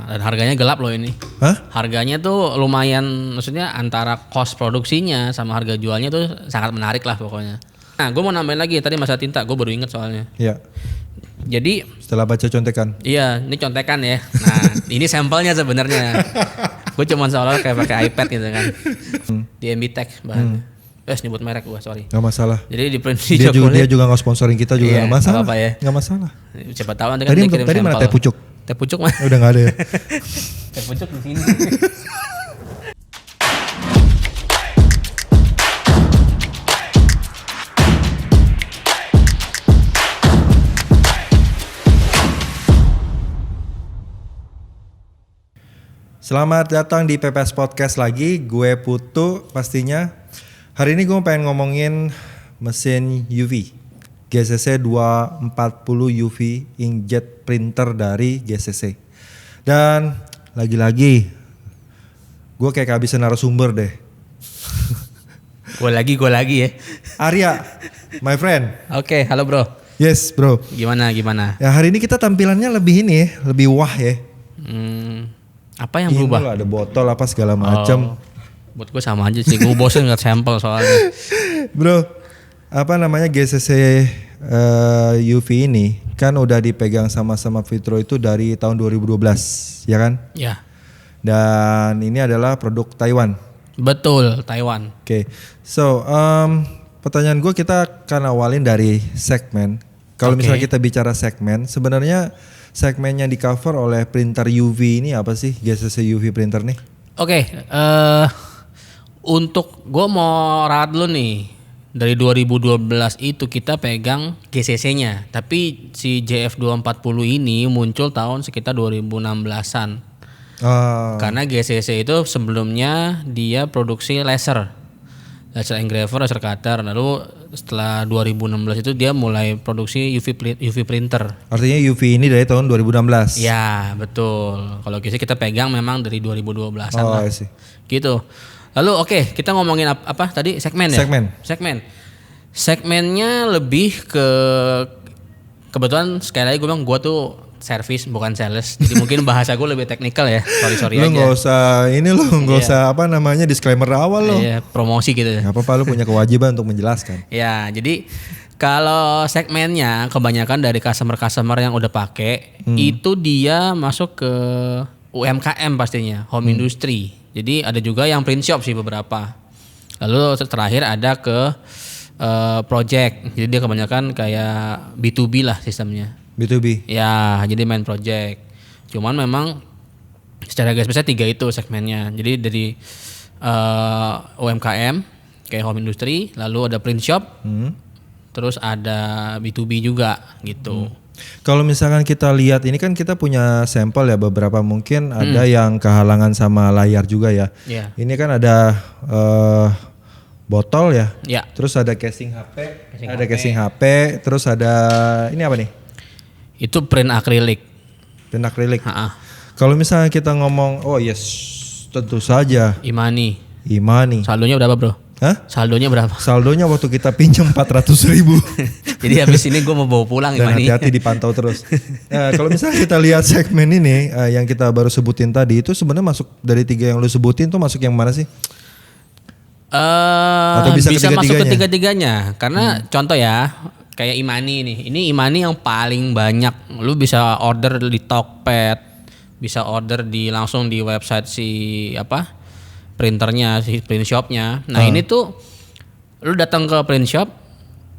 dan harganya gelap loh ini. Hah? Harganya tuh lumayan, maksudnya antara cost produksinya sama harga jualnya tuh sangat menarik lah pokoknya. Nah, gue mau nambahin lagi tadi masalah tinta, gue baru inget soalnya. Iya. Jadi Setelah baca contekan. iya, ini contekan ya. Nah, ini sampelnya sebenarnya. Gue cuma seolah kayak pakai iPad gitu kan. Di MB Tech bahannya. Nyebut merek gue, sorry. Gak masalah. Jadi di print di Dia juga nggak sponsorin kita juga, iya, nggak masalah. apa-apa ya. Nggak masalah. Siapa tahu nanti kan dia kirim Tadi sampel. mana teh pucuk? Teh pucuk mah. Udah nggak ada ya. Teh pucuk di sini. Selamat datang di PPS Podcast lagi. Gue Putu pastinya. Hari ini gue pengen ngomongin mesin UV GCC 240 UV inkjet printer dari GCC. Dan lagi-lagi gue kayak kehabisan narasumber deh. Gue lagi ya. Arya, my friend. Oke, halo bro. Yes bro. Gimana? Ya hari ini kita tampilannya lebih ini ya, lebih wah ya. Apa yang Ini berubah? loh, ada botol apa segala macam. Buat gue sama aja sih, gue bosen ngeliat sampel soalnya. Bro, apa namanya GCC UV ini kan udah dipegang sama Vitro itu dari tahun 2012, ya kan? Ya, Dan ini adalah produk Taiwan. betul, Taiwan. Oke, so pertanyaan gue kita akan awalin dari segmen. Kalau Oke. misalnya kita bicara segmen, sebenarnya segmen yang di cover oleh printer UV ini apa sih GCC UV printer nih? Oke, untuk gue mau ralat dulu nih. Dari 2012 itu kita pegang GCC-nya, tapi si JF240 ini muncul tahun sekitar 2016-an. Karena GCC itu sebelumnya dia produksi laser engraver, laser cutter. Lalu setelah 2016 itu dia mulai produksi UV printer. Artinya UV ini dari tahun 2016. Ya betul. Kalau GCC kita pegang memang dari 2012-an lah. I see. Gitu. Lalu oke, kita ngomongin apa tadi segmen ya? Segmennya lebih ke kebetulan sekali lagi gue bilang gue tuh service bukan sales. Jadi mungkin bahasa gue lebih teknikal ya. Sorry Lu aja. nggak usah ini lu nggak usah apa namanya disclaimer awal lo. Iya, promosi gitu ya. Gak apa-apa, lu punya kewajiban untuk menjelaskan. Ya, jadi kalau segmennya kebanyakan dari customer yang udah pakai itu dia masuk ke UMKM pastinya, home industry. Jadi ada juga yang print shop sih beberapa. Lalu terakhir ada ke project. Jadi dia kebanyakan kayak B2B lah sistemnya. B2B. Ya, jadi main project. Cuman memang secara garis besar 3 itu segmennya. Jadi dari UMKM kayak home industry, lalu ada print shop, terus ada B2B juga gitu. Kalau misalkan kita lihat ini kan kita punya sampel ya beberapa, mungkin ada yang kehalangan sama layar juga ya. Ya. Ini kan ada botol ya. Ya. Terus ada casing HP, casing HP, terus ada ini apa nih? Itu print akrilik. Print akrilik. Ha-ha. Kalau misalnya kita ngomong, oh yes, tentu saja Imani. Saldonya berapa bro? Hah? Saldonya berapa? Saldonya waktu kita pinjam 400.000. Jadi habis ini gue mau bawa pulang Dan Imani. hati-hati dipantau terus. Nah, kalau misalnya kita lihat segmen ini yang kita baru sebutin tadi, itu sebenarnya masuk dari 3 yang lu sebutin tuh masuk yang mana sih? Atau Bisa bisa masuk ke ketiga-tiganya? tiga-tiganya. Karena contoh ya, kayak Imani nih. Ini Imani yang paling banyak. Lu bisa order di Tokped, bisa order langsung di website si printernya, si print shopnya. Nah ini tuh lu datang ke print shop,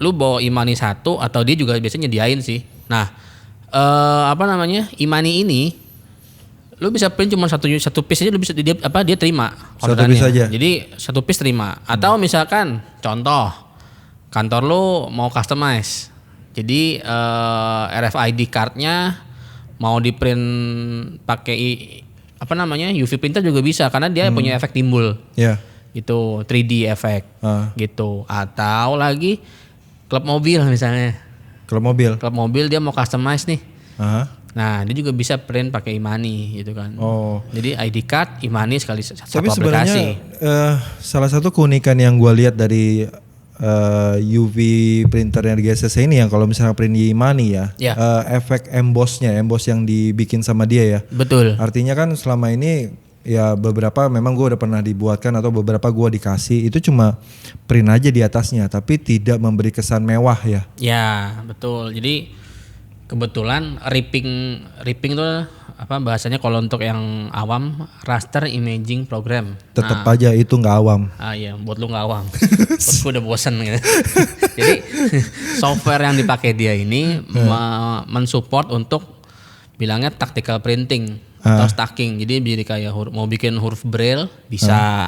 lu bawa Imani 1 atau dia juga biasanya nyediain sih. Nah Imani ini lu bisa print cuma satu piece aja, lu bisa dia terima Satu orderannya. piece aja? Jadi satu piece terima. Atau misalkan contoh kantor lu mau customize, jadi RFID cardnya mau di print pakai UV printer juga bisa karena dia punya efek timbul. Ya. Gitu, 3D efek. Gitu. Atau lagi klub mobil misalnya. Klub mobil Dia mau customize nih. Aha. Nah, dia juga bisa print pakai Imani gitu kan. Oh. Jadi ID card Imani sekali satu Tapi aplikasi. sebenarnya salah satu keunikan yang gue lihat dari UV printernya di GSC ini yang kalau misalnya print Yimani ya, Ya. efek emboss yang dibikin sama dia ya. Betul. Artinya kan selama ini ya beberapa memang gue udah pernah dibuatkan atau beberapa gue dikasih itu cuma print aja di atasnya tapi tidak memberi kesan mewah ya. Ya, betul. Jadi kebetulan ripping tuh apa bahasanya kalau untuk yang awam raster imaging program. Tetap aja itu nggak awam. Iya, buat lu nggak awam. Buat gue udah bosen gitu. Jadi software yang dipakai dia ini mensupport untuk bilangnya tactical printing atau stacking. Jadi jadi kayak mau bikin huruf braille bisa.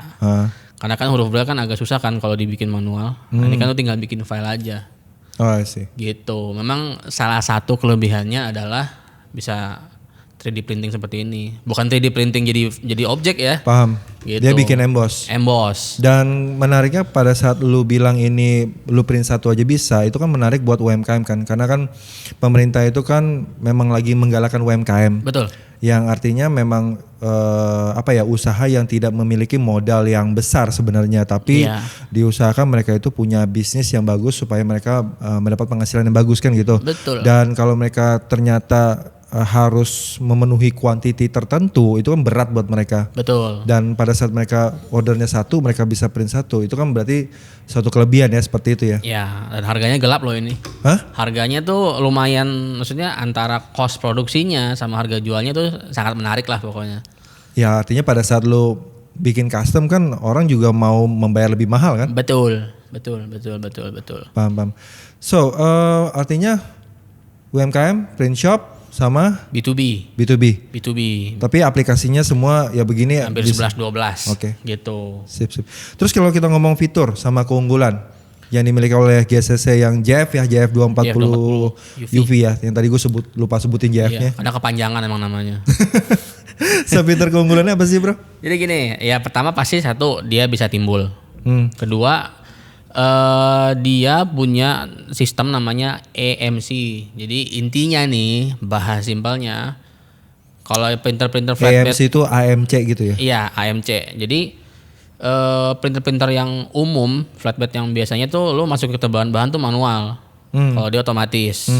Karena kan huruf braille kan agak susah kan kalau dibikin manual. Nah, ini kan lu tinggal bikin file aja. Oh sih. Gitu. Memang salah satu kelebihannya adalah bisa 3D printing seperti ini. Bukan 3D printing jadi objek ya. Paham. Gitu. Dia bikin emboss. Dan menariknya pada saat lu bilang ini lu print satu aja bisa, itu kan menarik buat UMKM kan. Karena kan pemerintah itu kan memang lagi menggalakkan UMKM. Betul. Yang artinya memang usaha yang tidak memiliki modal yang besar sebenarnya, tapi diusahakan mereka itu punya bisnis yang bagus supaya mereka mendapat penghasilan yang bagus kan gitu. Betul. Dan kalau mereka ternyata harus memenuhi kuantiti tertentu itu kan berat buat mereka. Betul. Dan pada saat mereka ordernya satu mereka bisa print satu, itu kan berarti suatu kelebihan ya seperti itu ya. Ya, dan harganya gelap loh ini. Hah? Harganya tuh lumayan, maksudnya antara cost produksinya sama harga jualnya tuh sangat menarik lah pokoknya. Ya artinya pada saat lu bikin custom kan orang juga mau membayar lebih mahal kan? Betul. Paham. So artinya UMKM, print shop sama B2B. Tapi aplikasinya semua ya begini hampir 11-12. Oke. Gitu. Sip. Terus kalau kita ngomong fitur sama keunggulan yang dimiliki oleh GSC yang JF ya, JF 240 UV ya, yang tadi gue lupa sebutin JF-nya. Iya, ada kepanjangan emang namanya. So fitur keunggulannya apa sih bro? Jadi gini, ya pertama pasti satu dia bisa timbul. Kedua dia punya sistem namanya EMC. Jadi intinya nih bahas simpelnya, kalau printer flatbed EMC itu AMC gitu ya? Iya AMC. Jadi printer yang umum flatbed yang biasanya tuh lo masuk ke bahan-bahan tuh manual. Kalau dia otomatis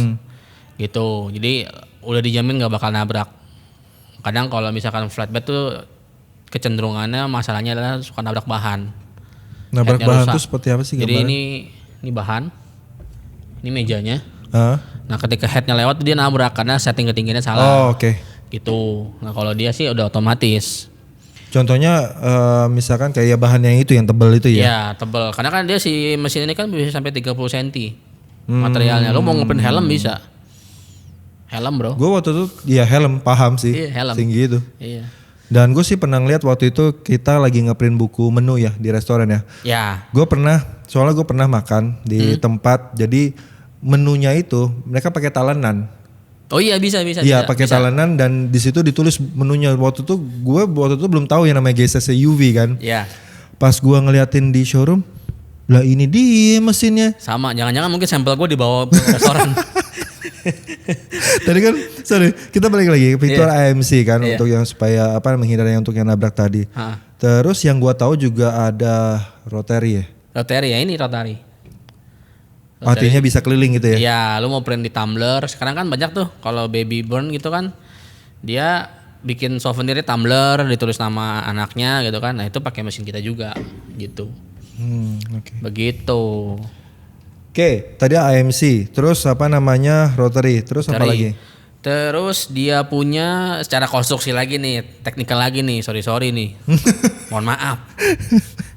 gitu. Jadi udah dijamin nggak bakal nabrak. Kadang kalau misalkan flatbed tuh kecenderungannya masalahnya adalah suka nabrak bahan. Nabrak bahan itu seperti apa sih? Jadi ini bahan, ini mejanya. Nah ketika headnya lewat dia nabrak karena setting ketinggiannya salah. Oh oke. Gitu. Nah kalau dia sih udah otomatis. Contohnya misalkan kayak bahan yang itu yang tebal itu ya? Iya tebal. Karena kan dia si mesin ini kan bisa sampai 30 cm materialnya. Lo mau ngeprint helm bisa. Helm bro. Gue waktu itu ya helm paham sih. Iya, helm. Tinggi itu. Iya. Dan gue sih pernah lihat waktu itu kita lagi ngeprint buku menu ya di restoran ya. Ya. Soalnya gue pernah makan di tempat, jadi menunya itu mereka pakai talenan. Oh iya bisa. Iya pakai talenan dan di situ ditulis menunya. Waktu itu belum tahu yang namanya GSC UV kan. Iya. Pas gue ngeliatin di showroom, lah ini dia mesinnya. Sama, jangan-jangan mungkin sampel gue dibawa ke restoran. Tadi kan kita balik lagi ke fitur AMC kan untuk yang supaya menghindari untuk yang nabrak tadi. Terus yang gua tahu juga ada rotary ya. Rotary ya, ini rotary. Artinya bisa keliling gitu ya. Iya, lu mau print di tumbler. Sekarang kan banyak tuh kalau baby burn gitu kan. Dia bikin souvenirnya tumbler, ditulis nama anaknya gitu kan. Nah, itu pakai mesin kita juga gitu. Begitu. Oke, tadi AMC, terus rotary, terus apa lagi? Terus dia punya secara konstruksi lagi nih, teknikal lagi nih, sorry nih. Mohon maaf.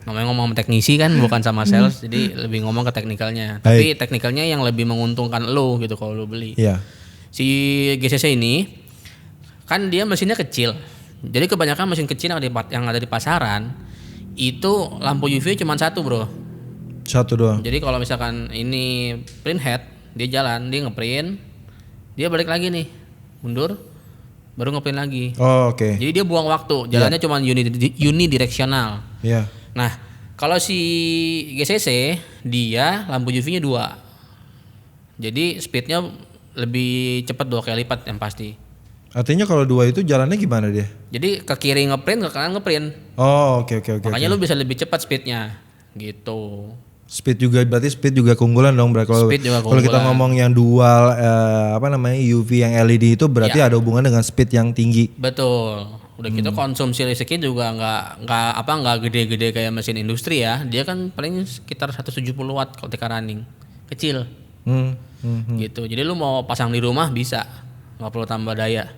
Namanya ngomong teknisi kan bukan sama sales, jadi lebih ngomong ke teknikalnya. Tapi teknikalnya yang lebih menguntungkan lo gitu kalau lo beli. Iya. Si GCC ini kan dia mesinnya kecil. Jadi kebanyakan mesin kecil yang ada di pasaran itu lampu UV cuma satu bro. Satu doang. Jadi kalau misalkan ini print head, dia jalan, dia ngeprint, dia balik lagi nih, mundur, baru ngeprint lagi. Oh oke. Jadi dia buang waktu, jalannya cuma unidireksional. Iya. Nah kalau si GCC dia lampu UV-nya 2, jadi speednya lebih cepat 2 kali lipat yang pasti. Artinya kalau 2 itu jalannya gimana dia? Jadi ke kiri ngeprint, ke kanan ngeprint. Oh oke. Makanya lu bisa lebih cepat speednya, gitu. Speed juga berarti speed juga keunggulan dong berarti kalau Speed juga kalau kita keunggulan. ngomong yang dual UV yang LED itu berarti Ya. ada hubungan dengan speed yang tinggi. Betul. Udah gitu konsumsi listriknya juga nggak gede-gede kayak mesin industri ya. Dia kan paling sekitar 170 watt ketika running. Kecil. Hmm. Gitu. Jadi lu mau pasang di rumah bisa. Nggak perlu tambah daya.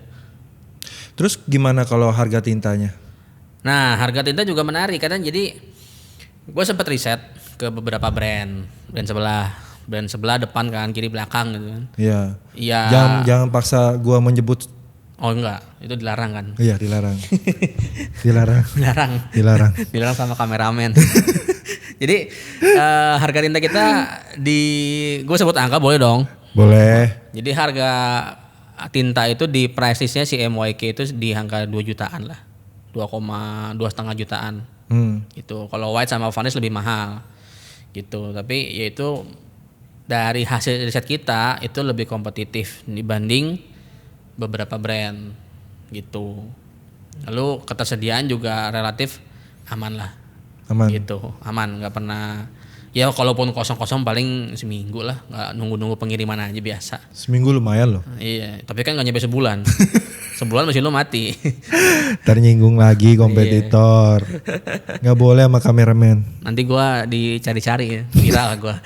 Terus gimana kalau harga tintanya? Nah, harga tinta juga menarik kan. Jadi gue sempat riset ke beberapa brand sebelah depan kan, kiri belakang gitu kan. Iya. Iya. Jangan paksa gua menyebut. Oh enggak, itu dilarang kan. Iya, dilarang. dilarang. Dilarang. Dilarang sama kameramen. Jadi harga tinta kita gue sebut angka boleh dong. Boleh. Jadi harga tinta itu di price listnya si MYK itu di angka 2 jutaan lah. 2,5 jutaan. Gitu. Kalau white sama varnish lebih mahal. Gitu. Tapi yaitu dari hasil riset kita itu lebih kompetitif dibanding beberapa brand gitu. Lalu ketersediaan juga relatif aman lah. Aman. Gitu, aman, nggak pernah. Ya kalaupun kosong-kosong paling seminggu lah, nggak nunggu pengiriman aja biasa. Seminggu lumayan loh. Iya, tapi kan nggak nyampe sebulan. Sebulan mesin lo mati. Ternyinggung lagi kompetitor. Nggak boleh sama kameramen. Nanti gua dicari-cari ya, viral gua.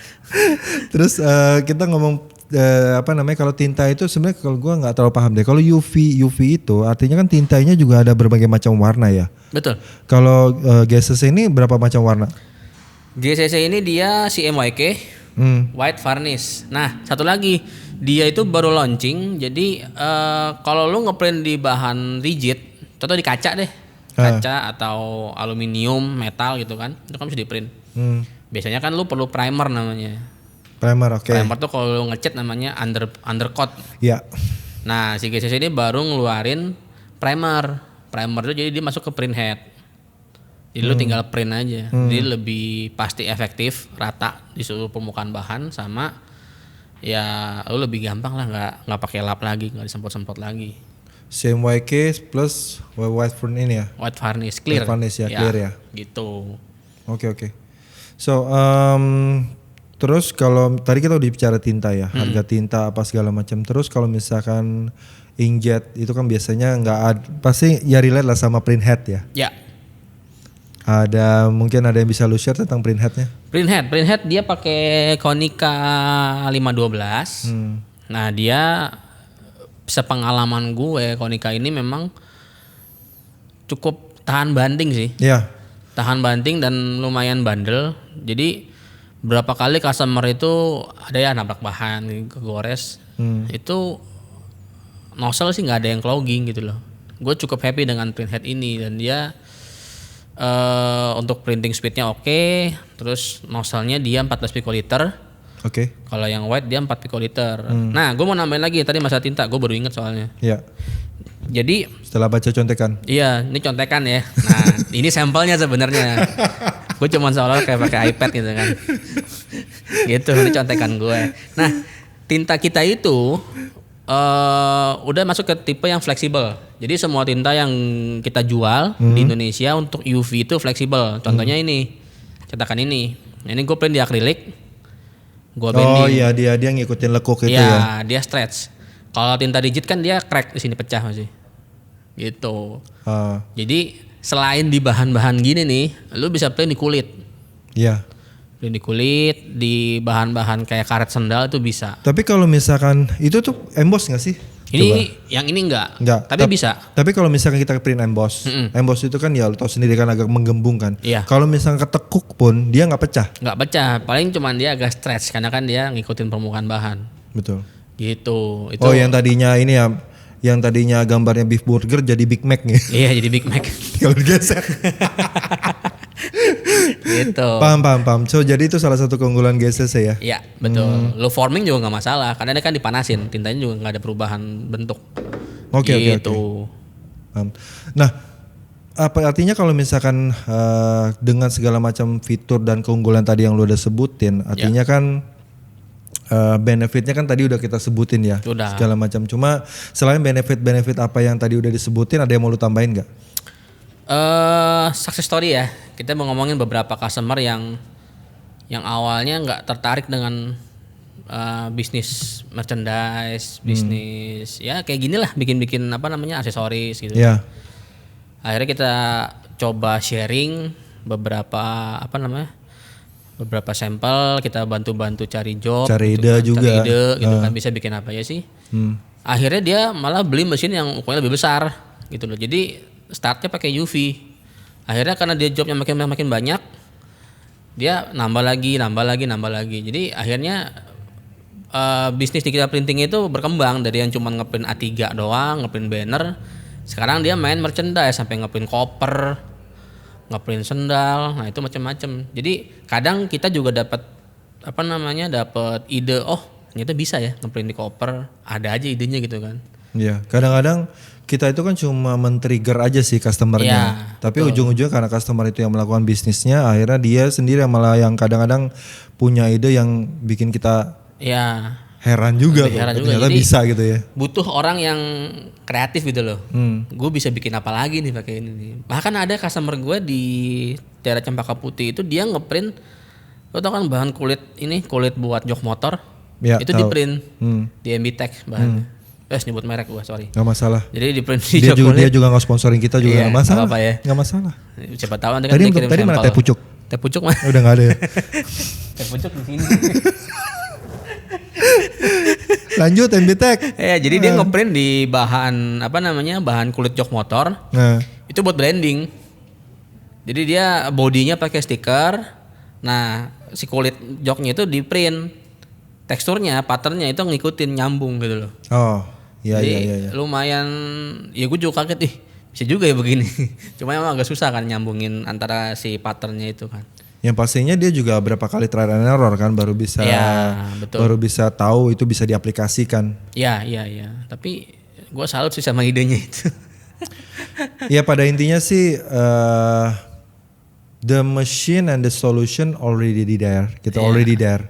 Terus kita ngomong kalau tinta itu sebenarnya kalau gua nggak terlalu paham deh. Kalau UV itu artinya kan tintanya juga ada berbagai macam warna ya. Betul. Kalau GCC ini berapa macam warna? GCC ini dia CMYK white varnish. Nah, satu lagi dia itu baru launching. Jadi kalau lu ngeprint di bahan rigid, contoh di kaca deh, kaca atau aluminium, metal gitu kan, itu kan bisa di print. Biasanya kan lu perlu primer namanya. Primer, oke. Primer tuh kalau lu ngecat namanya undercoat. Iya. Nah, si GCC ini baru ngeluarin primer. Primer itu jadi dia masuk ke print head. Jadi lu tinggal print aja. Jadi lebih pasti efektif, rata di seluruh permukaan bahan sama ya lu lebih gampang lah nggak pakai lap lagi, nggak disempot-sempot lagi. CMYK plus white varnish ini ya. White varnish clear. White varnish ya, clear ya. Gitu. Oke. So terus kalau tadi kita udah bicara tinta ya, harga tinta apa segala macam. Terus kalau misalkan inkjet itu kan biasanya pasti ya relate lah sama print head ya. Ya. Mungkin ada yang bisa lu share tentang print headnya? Print head dia pakai Konica 512. Nah, dia sepengalaman gue Konica ini memang cukup tahan banting sih. Iya. Tahan banting dan lumayan bandel. Jadi berapa kali customer itu ada ya nabrak bahan kegores. Itu nozzle sih nggak ada yang clogging gitu loh. Gue cukup happy dengan print head ini dan dia untuk printing speednya oke. Terus nozzle-nya dia 14 picoliter. Oke. Kalau yang white dia 4 picoliter. Nah, gue mau nambahin lagi tadi masalah tinta, gue baru inget soalnya. Iya. Jadi Setelah baca contekan. iya, ini contekan ya. Nah, ini sampelnya sebenarnya. Gue cuma seolah kayak pakai iPad gitu kan. Gitu, ini contekan gue. Nah, tinta kita itu udah masuk ke tipe yang fleksibel. Jadi semua tinta yang kita jual di Indonesia untuk UV itu fleksibel. Contohnya ini, cetakan ini. Ini gue print di akrilik. Gue bending. Oh iya, dia ngikutin lekuk itu Ya, ya. dia stretch. Kalau tinta rigid kan dia crack di sini pecah masih. Gitu. Jadi selain di bahan-bahan gini nih, lu bisa print di kulit. Iya. Print di kulit, di bahan-bahan kayak karet sendal itu bisa. Tapi kalau misalkan itu tuh emboss nggak sih? Ini yang ini enggak. Tapi bisa. Tapi kalau misalkan kita print emboss, emboss itu kan ya lo tau sendiri kan agak menggembung kan. Iya. Kalau misalkan ketekuk pun dia nggak pecah. Nggak pecah, paling cuman dia agak stretch karena kan dia ngikutin permukaan bahan. Betul. Gitu. Itu. Oh yang tadinya ini ya, yang tadinya gambarnya beef burger jadi Big Mac nih. Iya, jadi Big Mac. Kalau digeser. Gitu. Paham. So jadi itu salah satu keunggulan GCC ya. Iya, betul. Low forming juga nggak masalah karena dia kan dipanasin, tintanya juga nggak ada perubahan bentuk. Oke. Paham. Nah, apa artinya kalau misalkan dengan segala macam fitur dan keunggulan tadi yang lu udah sebutin, artinya kan benefitnya kan tadi udah kita sebutin ya. Udah. Segala macam. Cuma selain benefit apa yang tadi udah disebutin, ada yang mau lu tambahin nggak? Success story ya. Kita mau ngomongin beberapa customer yang yang awalnya nggak tertarik dengan bisnis merchandise, bisnis ya kayak gini lah, bikin apa namanya aksesoris gitu. Ya. Akhirnya kita coba sharing beberapa sampel, kita bantu cari job, Cari gitu ide kan, juga. cari ide gitu kan, bisa bikin apa ya sih. Akhirnya dia malah beli mesin yang ukurannya lebih besar gitu loh. Jadi startnya pakai UV. Akhirnya karena dia jobnya makin banyak, dia nambah lagi. Jadi akhirnya bisnis digital printing itu berkembang dari yang cuma ngeprint A3 doang, ngeprint banner. Sekarang dia main merchandise sampai ngeprint koper, ngeprint sendal, nah itu macam-macam. Jadi kadang kita juga dapat ide, oh ternyata bisa ya ngeprint di koper, ada aja idenya gitu kan. Iya, kadang-kadang kita itu kan cuma men-trigger aja sih customernya. Ya, tapi ujung-ujungnya karena customer itu yang melakukan bisnisnya, akhirnya dia sendiri yang malah yang kadang-kadang punya ide yang bikin kita ya heran juga tuh. Ternyata jadi, bisa gitu ya. Butuh orang yang kreatif gitu loh. Gue bisa bikin apa lagi nih pakai ini nih. Bahkan ada customer gue di daerah Cempaka Putih itu dia ngeprint, lo tau kan bahan kulit buat jok motor, Ya, itu tahu. di print di MB Tech bahannya. Nyebut merek gue, sorry. Gak masalah. Jadi di print di Dia jok kulit. dia juga nggak sponsoring kita juga, Iya, nggak masalah. nggak apa-apa ya. Nggak masalah. Siapa tahu nanti kan dia kirim Tadi mana sampel. teh pucuk? Teh pucuk mah. Udah nggak ada ya. Teh pucuk di sini. Lanjut MBTech. Jadi dia ngeprint di bahan bahan kulit jok motor. Nah, Itu buat branding. Jadi dia bodinya pakai stiker. Nah, si kulit joknya itu di print. Teksturnya, patternnya itu ngikutin, nyambung gitu loh. oh, iya Jadi iya. lumayan, ya gue juga kaget, bisa juga ya begini. Cuma emang agak susah kan nyambungin antara si patternnya itu kan. Yang pastinya dia juga berapa kali trial and error kan baru bisa Ya, betul. baru bisa tahu itu bisa diaplikasikan. Iya. Tapi gue salut sih sama idenya itu. Ya pada intinya sih the machine and the solution already there. Kita already there.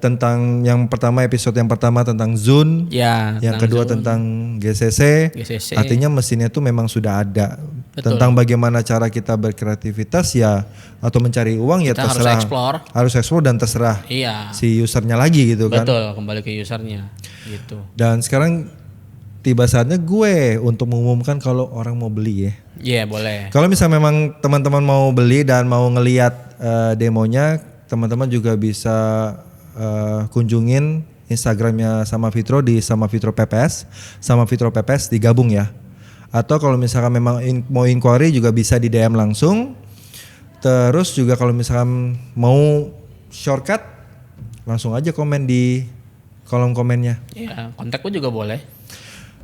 Tentang yang pertama, episode yang pertama tentang Zune, Ya. yang kedua Zune. tentang GCC. Artinya mesinnya itu memang sudah ada. Betul. Tentang bagaimana cara kita berkreativitas ya atau mencari uang ya Kita terserah. harus explore dan terserah Iya. si usernya lagi gitu kan. Betul, kembali ke usernya gitu. Dan sekarang tiba saatnya gue untuk mengumumkan kalau orang mau beli ya. Iya, boleh. Kalau misalnya memang teman-teman mau beli dan mau ngelihat demonya, teman-teman juga bisa kunjungin Instagramnya Sama Fitro di Sama Fitro PPS, Sama Fitro PPS digabung ya. Atau kalau misalkan memang mau inquiry juga bisa di DM langsung. Terus juga kalau misalkan mau shortcut langsung aja komen di kolom komennya. Ya, kontak gue juga boleh.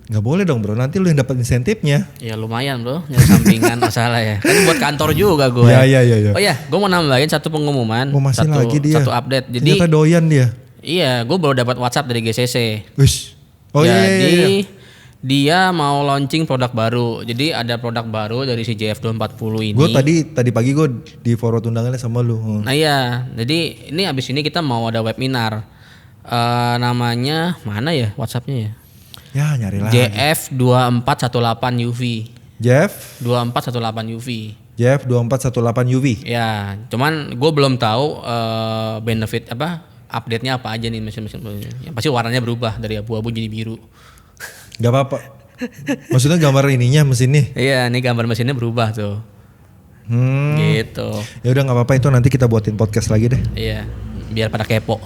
Nggak boleh dong bro, nanti lu yang dapat insentifnya. Ya lumayan bro, nyari sampingan masalah ya. Kan buat kantor juga gue. Iya. Oh ya, gue mau nambahin satu pengumuman. Oh masih lagi dia. Satu update. Jadi ternyata doyan dia. iya, gue baru dapat WhatsApp dari GCC. Wish. Oh iya. Jadi dia mau launching produk baru. Jadi ada produk baru dari si JF240 ini. Gue tadi pagi gue di forward undangannya sama lu. Nah iya, jadi ini abis ini kita mau ada webinar. Namanya mana ya WhatsAppnya ya? Ya nyari lagi. JF2418 UV. Jeff 2418 UV. Jeff 2418 UV. Ya, cuman gue belum tahu benefit update-nya apa aja nih mesin-mesin. Yang pasti warnanya berubah dari abu-abu jadi biru. Gak apa-apa. Maksudnya gambar ininya mesin nih. Iya, ini gambar mesinnya berubah tuh. Gitu. Ya udah nggak apa-apa, itu nanti kita buatin podcast lagi deh. Iya, biar pada kepo.